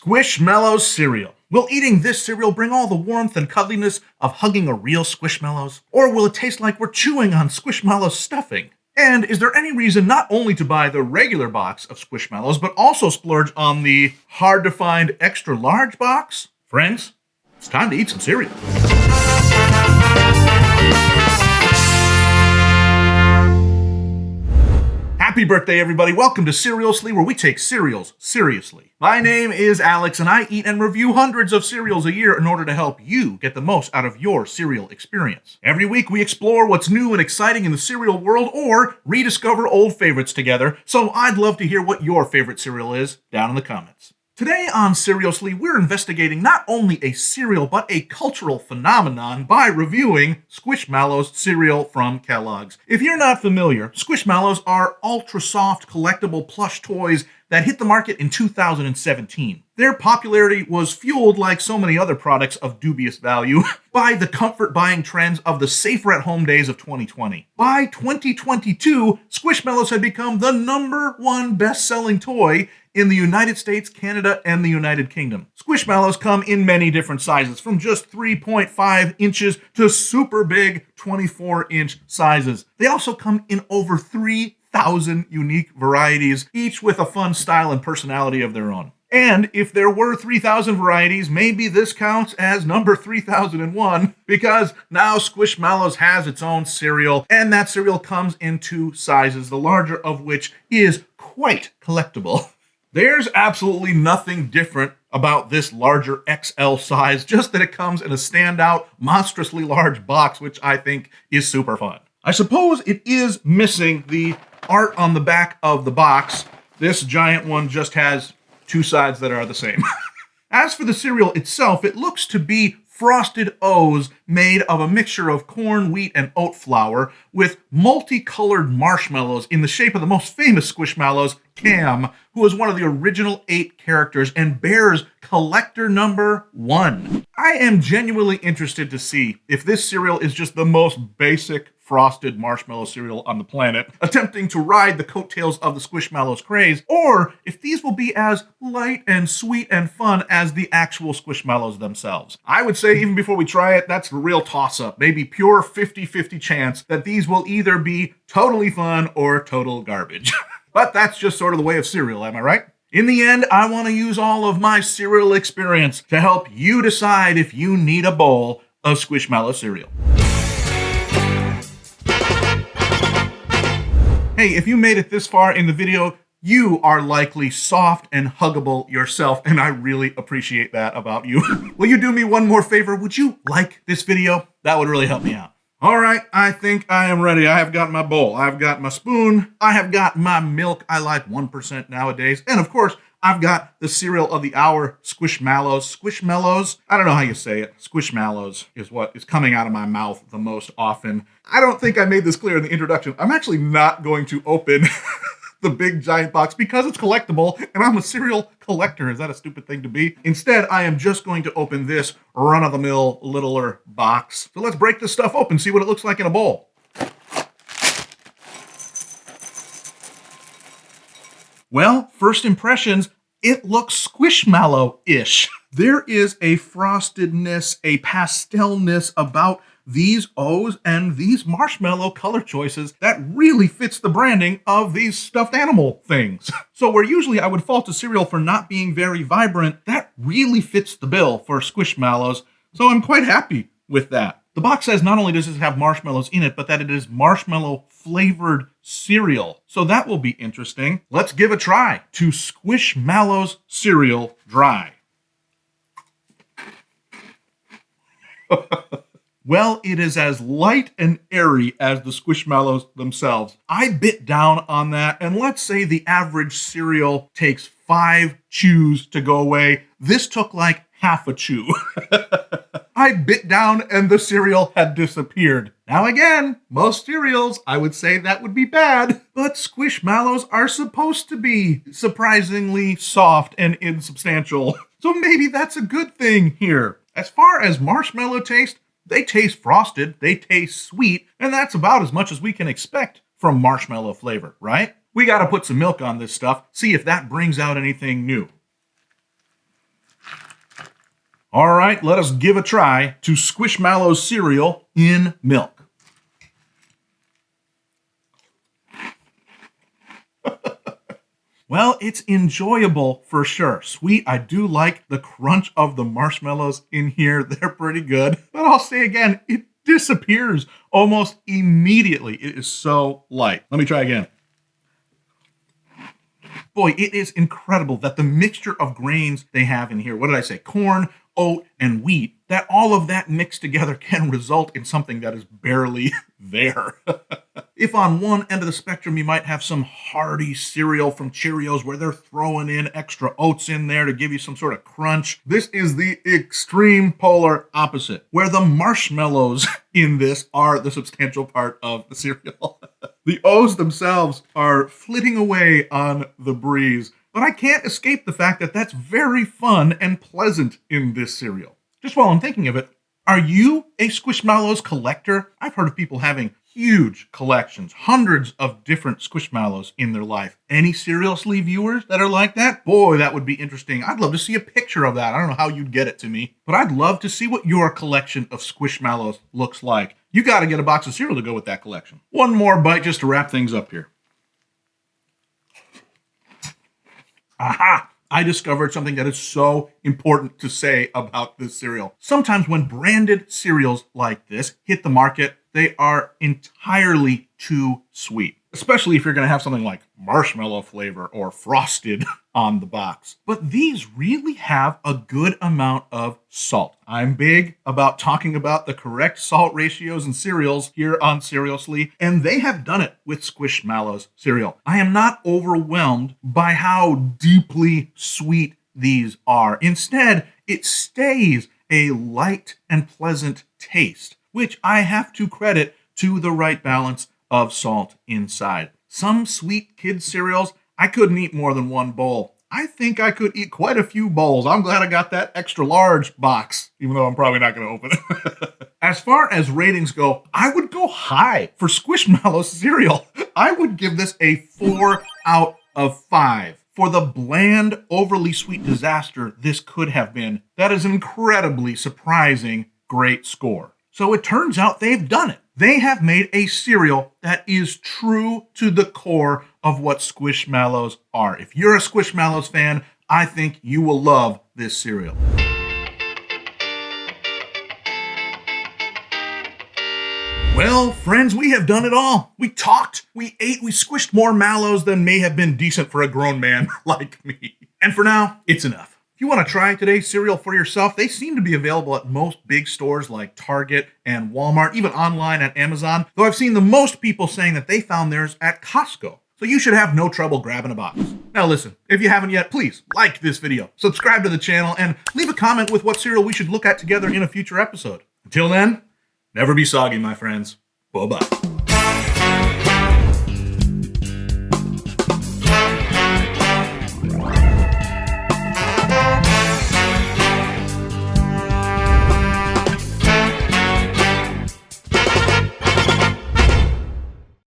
Squishmallows cereal. Will eating this cereal bring all the warmth and cuddliness of hugging a real Squishmallows? Or will it taste like we're chewing on Squishmallows stuffing? And is there any reason not only to buy the regular box of Squishmallows, but also splurge on the hard-to-find extra large box? Friends, it's time to eat some cereal. Happy birthday, everybody. Welcome to Seriously, where we take cereals seriously. My name is Alex, and I eat and review hundreds of cereals a year in order to help you get the most out of your cereal experience. Every week, we explore what's new and exciting in the cereal world or rediscover old favorites together, so I'd love to hear what your favorite cereal is down in the comments. Today on Seriously, we're investigating not only a cereal, but a cultural phenomenon by reviewing Squishmallows cereal from Kellogg's. If you're not familiar, Squishmallows are ultra-soft collectible plush toys that hit the market in 2017. Their popularity was fueled, like so many other products of dubious value, by the comfort buying trends of the safer-at-home days of 2020. By 2022, Squishmallows had become the #1 best-selling toy in the United States, Canada, and the United Kingdom. Squishmallows come in many different sizes, from just 3.5 inches to super big 24-inch sizes. They also come in over 3,000 unique varieties, each with a fun style and personality of their own. And if there were 3,000 varieties, maybe this counts as number 3001, because now Squishmallows has its own cereal, and that cereal comes in two sizes, the larger of which is quite collectible. There's absolutely nothing different about this larger XL size, just that it comes in a standout, monstrously large box, which I think is super fun. I suppose it is missing the art on the back of the box. This giant one just has two sides that are the same. As for the cereal itself, it looks to be frosted O's made of a mixture of corn, wheat, and oat flour with multicolored marshmallows in the shape of the most famous Squishmallows, Cam, who is one of the original 8 characters and bears collector number 1. I am genuinely interested to see if this cereal is just the most basic frosted marshmallow cereal on the planet, attempting to ride the coattails of the Squishmallows craze, or if these will be as light and sweet and fun as the actual Squishmallows themselves. I would say even before we try it, that's a real toss-up, maybe pure 50-50 chance that these will either be totally fun or total garbage. But that's just sort of the way of cereal, am I right? In the end, I want to use all of my cereal experience to help you decide if you need a bowl of Squishmallow cereal. Hey, if you made it this far in the video, you are likely soft and huggable yourself, and I really appreciate that about you. Will you do me one more favor? Would you like this video? That would really help me out. All right, I think I am ready. I have got my bowl. I've got my spoon. I have got my milk. I like 1% nowadays. And of course, I've got the cereal of the hour, Squishmallows. Squishmallows? I don't know how you say it. Squishmallows is what is coming out of my mouth the most often. I don't think I made this clear in the introduction. I'm actually not going to open the big giant box because it's collectible and I'm a cereal collector. Is that a stupid thing to be? Instead, I am just going to open this run-of-the-mill littler box. So let's break this stuff open, see what it looks like in a bowl. Well, first impressions, it looks Squishmallow-ish. There is a frostedness, a pastelness about these O's and these marshmallow color choices that really fits the branding of these stuffed animal things. So where usually I would fault a cereal for not being very vibrant, that really fits the bill for Squishmallows. So I'm quite happy with that. The box says not only does it have marshmallows in it, but that it is marshmallow flavored cereal. So that will be interesting. Let's give a try to Squishmallows cereal dry. Well, it is as light and airy as the Squishmallows themselves. I bit down on that, and let's say the average cereal takes 5 chews to go away. This took like half a chew. I bit down and the cereal had disappeared. Now again, most cereals, I would say that would be bad, but Squishmallows are supposed to be surprisingly soft and insubstantial. So maybe that's a good thing here. As far as marshmallow taste, they taste frosted, they taste sweet, and that's about as much as we can expect from marshmallow flavor, right? We gotta put some milk on this stuff, see if that brings out anything new. All right, let us give a try to Squishmallows cereal in milk. Well, it's enjoyable for sure. Sweet, I do like the crunch of the marshmallows in here. They're pretty good. But I'll say again, it disappears almost immediately. It is so light. Let me try again. Boy, it is incredible that the mixture of grains they have in here, what did I say? Corn, oat, and wheat, that all of that mixed together can result in something that is barely there. If on one end of the spectrum you might have some hearty cereal from Cheerios where they're throwing in extra oats in there to give you some sort of crunch, this is the extreme polar opposite, where the marshmallows in this are the substantial part of the cereal. The O's themselves are flitting away on the breeze, but I can't escape the fact that that's very fun and pleasant in this cereal. Just while I'm thinking of it, are you a Squishmallows collector? I've heard of people having huge collections, hundreds of different Squishmallows in their life. Any Seriously viewers that are like that? Boy, that would be interesting. I'd love to see a picture of that. I don't know how you'd get it to me, but I'd love to see what your collection of Squishmallows looks like. You got to get a box of cereal to go with that collection. One more bite just to wrap things up here. Aha! I discovered something that is so important to say about this cereal. Sometimes when branded cereals like this hit the market, they are entirely too sweet, especially if you're going to have something like marshmallow flavor or frosted on the box. But these really have a good amount of salt. I'm big about talking about the correct salt ratios in cereals here on Seriously, and they have done it with Squishmallows cereal. I am not overwhelmed by how deeply sweet these are. Instead, it stays a light and pleasant taste, which I have to credit to the right balance of salt inside. Some sweet kid cereals, I couldn't eat more than one bowl. I think I could eat quite a few bowls. I'm glad I got that extra large box, even though I'm probably not going to open it. As far as ratings go, I would go high for Squishmallows cereal. I would give this a 4 out of 5. For the bland, overly sweet disaster this could have been, that is an incredibly surprising great score. So it turns out they've done it. They have made a cereal that is true to the core of what Squishmallows are. If you're a Squishmallows fan, I think you will love this cereal. Well, friends, we have done it all. We talked, we ate, we squished more mallows than may have been decent for a grown man like me. And for now, it's enough. If you want to try today's cereal for yourself, they seem to be available at most big stores like Target and Walmart, even online at Amazon, though I've seen the most people saying that they found theirs at Costco. So you should have no trouble grabbing a box. Now listen, if you haven't yet, please like this video, subscribe to the channel, and leave a comment with what cereal we should look at together in a future episode. Until then, never be soggy, my friends. Bye-bye.